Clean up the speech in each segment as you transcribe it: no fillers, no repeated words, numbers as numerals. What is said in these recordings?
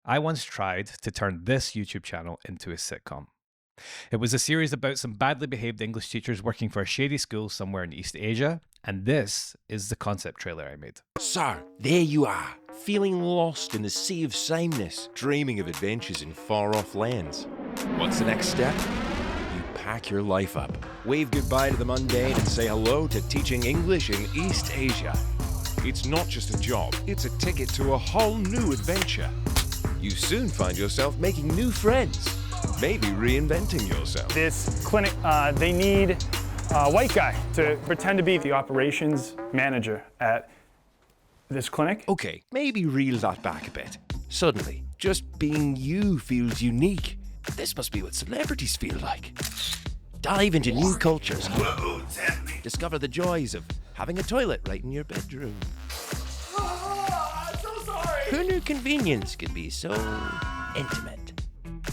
I once tried to turn this YouTube channel into a sitcom. It was a series about some badly behaved English teachers working for a shady school somewhere in East Asia, and this is the concept trailer I made. So, there you are, feeling lost in the sea of sameness, dreaming of adventures in far-off lands. What's the next step? You pack your life up, wave goodbye to the mundane and say hello to teaching English in East Asia. It's not just a job, it's a ticket to a whole new adventure. You soon find yourself making new friends, maybe reinventing yourself. This clinic, they need a white guy to pretend to be the operations manager at this clinic. Okay, maybe reel that back a bit. Suddenly, just being you feels unique. This must be what celebrities feel like. Dive into new cultures. Discover the joys of having a toilet right in your bedroom. I'm so sorry. Who knew convenience could be so intimate?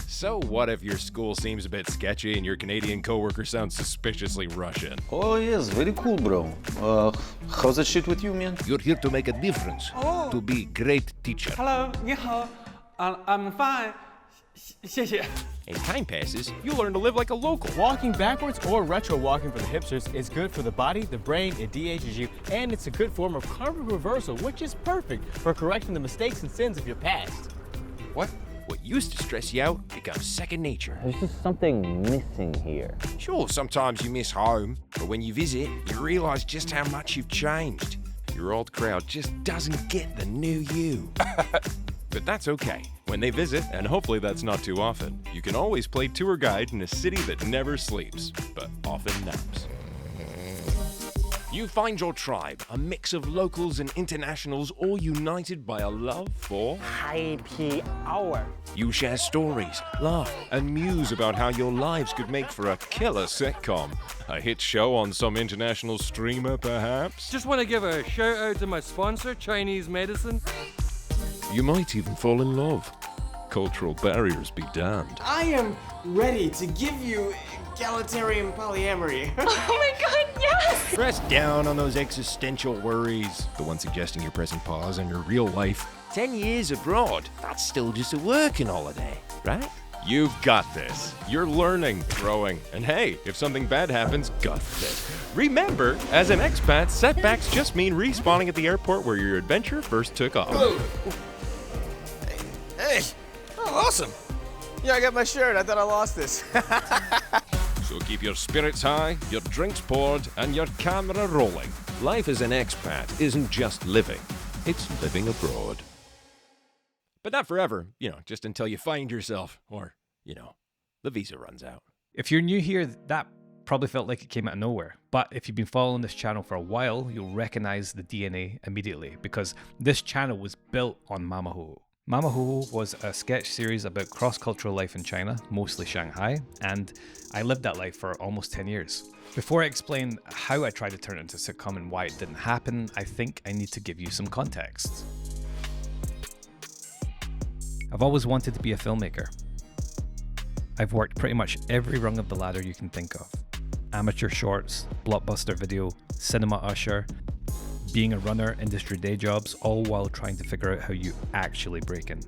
So what if your school seems a bit sketchy and your Canadian coworker sounds suspiciously Russian? Oh yes, very cool, bro. How's that shit with you, man? You're here to make a difference, to be great teacher. Hello, 你好, I'm fine. 谢谢. And time passes, you learn to live like a local. Walking backwards or retro walking for the hipsters is good for the body, the brain, it de-ages you, and it's a good form of karmic reversal, which is perfect for correcting the mistakes and sins of your past. What used to stress you out becomes second nature. There's just something missing here. Sure, sometimes you miss home, but when you visit, you realize just how much you've changed. Your old crowd just doesn't get the new you. But that's okay. When they visit, and hopefully that's not too often, you can always play tour guide in a city that never sleeps, but often naps. You find your tribe, a mix of locals and internationals, all united by a love for Happy hour. You share stories, laugh, and muse about how your lives could make for a killer sitcom. A hit show on some international streamer, perhaps? Just want to give a shout out to my sponsor, Chinese Medicine. You might even fall in love. Cultural barriers be damned. I am ready to give you egalitarian polyamory. Oh my god, yes! Press down on those existential worries, the one suggesting you're pressing pause on your real life. 10 years abroad, that's still just a working holiday, right? You've got this. You're learning, growing, and hey, if something bad happens, God forbid. Remember, as an expat, setbacks just mean respawning at the airport where your adventure first took off. Hey, oh, awesome. Yeah, I got my shirt. I thought I lost this. So keep your spirits high, your drinks poured, and your camera rolling. Life as an expat isn't just living, it's living abroad. But not forever, just until you find yourself, or, the visa runs out. If you're new here, that probably felt like it came out of nowhere. But if you've been following this channel for a while, you'll recognize the DNA immediately, because this channel was built on Mamahuhu. Mamahuhu was a sketch series about cross-cultural life in China, mostly Shanghai, and I lived that life for almost 10 years. Before I explain how I tried to turn it into a sitcom and why it didn't happen, I think I need to give you some context. I've always wanted to be a filmmaker. I've worked pretty much every rung of the ladder you can think of. Amateur shorts, blockbuster video, cinema usher, being a runner, industry day jobs, all while trying to figure out how you actually break in.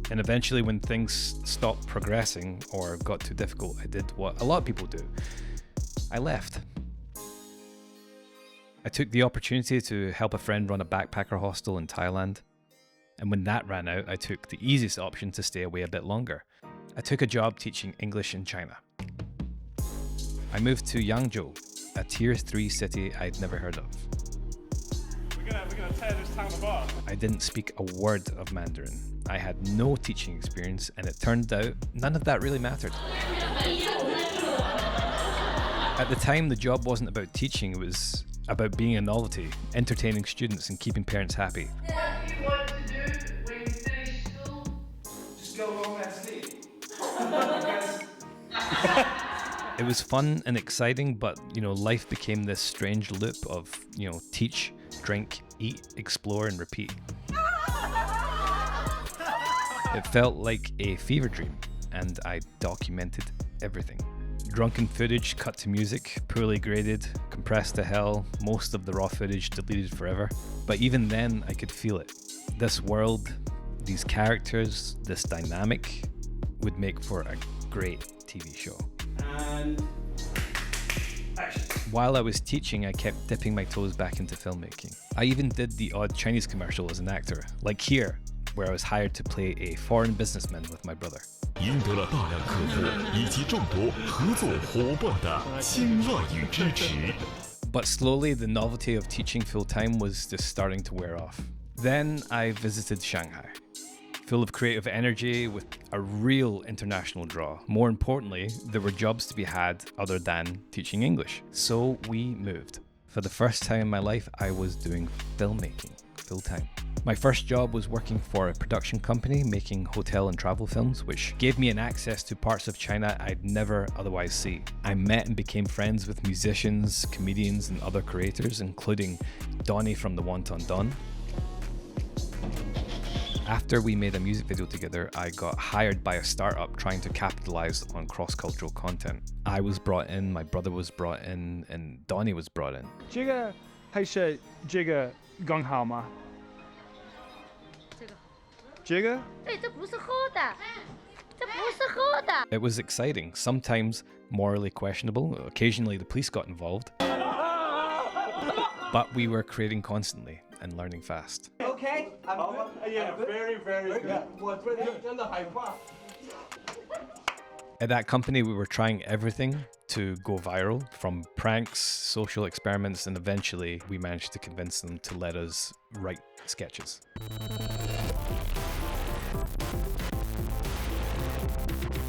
And eventually when things stopped progressing or got too difficult, I did what a lot of people do. I left. I took the opportunity to help a friend run a backpacker hostel in Thailand. And when that ran out, I took the easiest option to stay away a bit longer. I took a job teaching English in China. I moved to Yangzhou, a tier 3 city I'd never heard of. We're gonna tear this town apart. I didn't speak a word of Mandarin. I had no teaching experience, and it turned out none of that really mattered. At the time, the job wasn't about teaching, it was about being a novelty, entertaining students and keeping parents happy. What do you want to do when you finish school? Just go home and sleep. It was fun and exciting, but life became this strange loop of, teach, drink, eat, explore, and repeat. It felt like a fever dream, and I documented everything. Drunken footage cut to music, poorly graded, compressed to hell, most of the raw footage deleted forever. But even then, I could feel it. This world, These characters, this dynamic, would make for a great TV show. And action. While I was teaching, I kept dipping my toes back into filmmaking. I even did the odd Chinese commercial as an actor, like here, where I was hired to play a foreign businessman with my brother. 赢得了大量客户以及众多合作伙伴的青睐与支持。 But slowly, the novelty of teaching full-time was just starting to wear off. Then I visited Shanghai, full of creative energy with a real international draw. More importantly, there were jobs to be had other than teaching English. So we moved. For the first time in my life, I was doing filmmaking full-time. My first job was working for a production company making hotel and travel films, which gave me an access to parts of China I'd never otherwise see. I met and became friends with musicians, comedians, and other creators, including Donnie from the Wonton Don. After we made a music video together, I got hired by a startup trying to capitalize on cross-cultural content. I was brought in, my brother was brought in, and Donnie was brought in. 这个还是这个更好吗？这个？对，这不是厚的，这不是厚的。 It was exciting, sometimes morally questionable. Occasionally the police got involved. But we were creating constantly and learning fast. Okay. Yeah, very, very good. 我真的害怕。 At that company, we were trying everything to go viral, from pranks, social experiments, and eventually we managed to convince them to let us write sketches.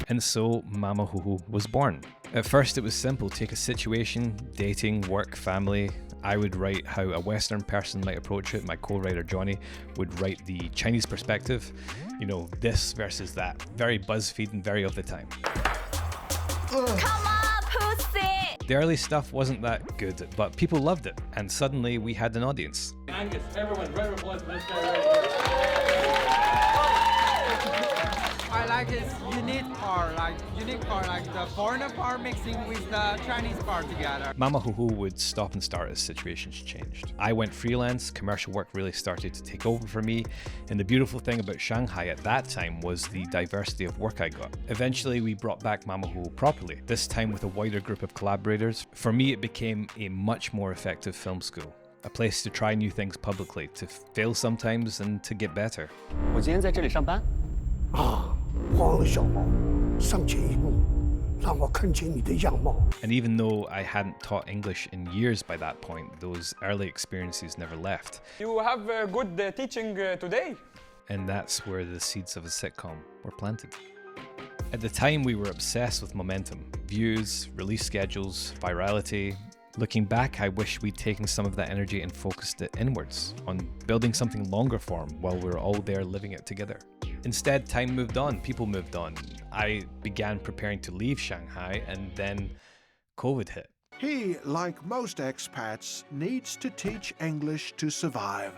And so Mamahuhu was born. At first it was simple: take a situation, dating, work, family. I would write how a Western person might approach it. My co-writer Johnny would write the Chinese perspective. You know, this versus that. Very BuzzFeed and very of the time. Come on, pussy! The early stuff wasn't that good, but people loved it. And suddenly we had an audience. Angus, everyone, right applause for this guy right here. I like his unique part, like the foreigner part mixing with the Chinese part together. Mamahuhu would stop and start as situations changed. I went freelance, commercial work really started to take over for me, and the beautiful thing about Shanghai at that time was the diversity of work I got. Eventually we brought back Mamahuhu properly, this time with a wider group of collaborators. For me it became a much more effective film school. A place to try new things publicly, to fail sometimes and to get better. 我今天在这里上班。黄小毛，上前一步，让我看见你的样貌。 And even though I hadn't taught English in years by that point, those early experiences never left. You have good teaching today. And that's where the seeds of a sitcom were planted. At the time, we were obsessed with momentum, views, release schedules, virality. Looking back, I wish we'd taken some of that energy and focused it inwards, on building something longer form while we were all there living it together. Instead, time moved on, people moved on. I began preparing to leave Shanghai, and then COVID hit. He, like most expats, needs to teach English to survive.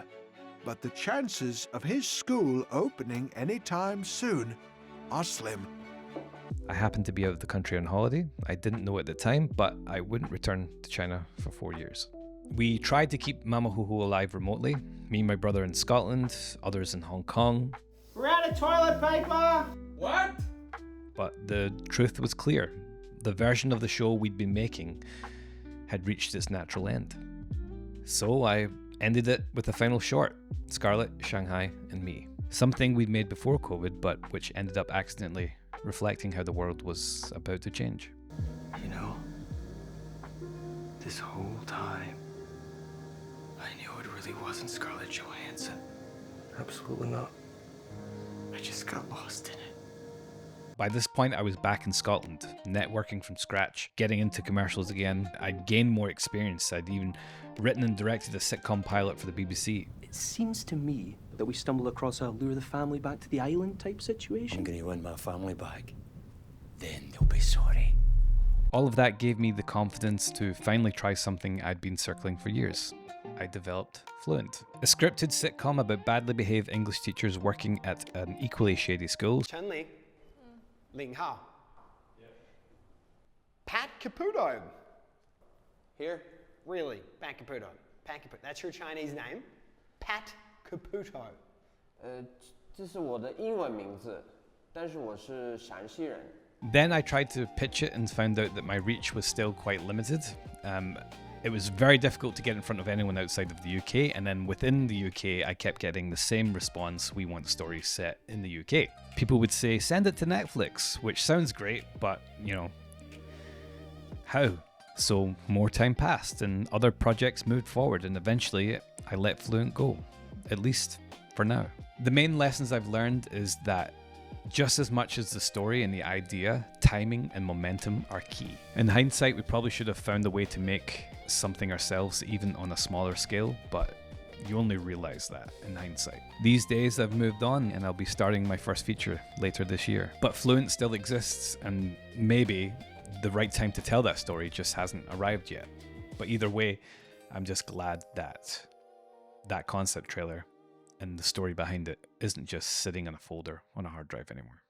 But the chances of his school opening anytime soon are slim. I happened to be out of the country on holiday. I didn't know at the time, but I wouldn't return to China for 4 years. We tried to keep Mamahuhu alive remotely. Me and my brother in Scotland, others in Hong Kong. We're out of toilet paper! What? But the truth was clear. The version of the show we'd been making had reached its natural end. So I ended it with a final short, Scarlett, Shanghai, and Me. Something we'd made before COVID, but which ended up accidentally reflecting how the world was about to change. You know, this whole time, I knew it really wasn't Scarlett Johansson. Absolutely not. I just got lost in it. By this point, I was back in Scotland, networking from scratch, getting into commercials again. I'd gained more experience. I'd even written and directed a sitcom pilot for the BBC. It seems to me that we stumbled across a lure the family back to the island type situation. I'm gonna win my family back. Then they'll be sorry. All of that gave me the confidence to finally try something I'd been circling for years. I developed Fluent, a scripted sitcom about badly behaved English teachers working at an equally shady school. Chen Ling, Ling Hao, Pat Caputo. Here, really, Pat Caputo. Pat Caputo. That's your Chinese name, Pat Caputo. 这是我的英文名字，但是我是陕西人。Then I tried to pitch it and found out that my reach was still quite limited. It was very difficult to get in front of anyone outside of the UK, and then within the UK, I kept getting the same response: we want stories set in the UK. People would say, send it to Netflix, which sounds great, but, you know, how? So more time passed and other projects moved forward, and eventually I let Fluent go, at least for now. The main lessons I've learned is that just as much as the story and the idea, timing and momentum are key. In hindsight, we probably should have found a way to make something ourselves even on a smaller scale, but you only realize that in hindsight. These days I've moved on and I'll be starting my first feature later this year. But Fluent still exists, and maybe the right time to tell that story just hasn't arrived yet. But either way, I'm just glad that that concept trailer and the story behind it isn't just sitting in a folder on a hard drive anymore.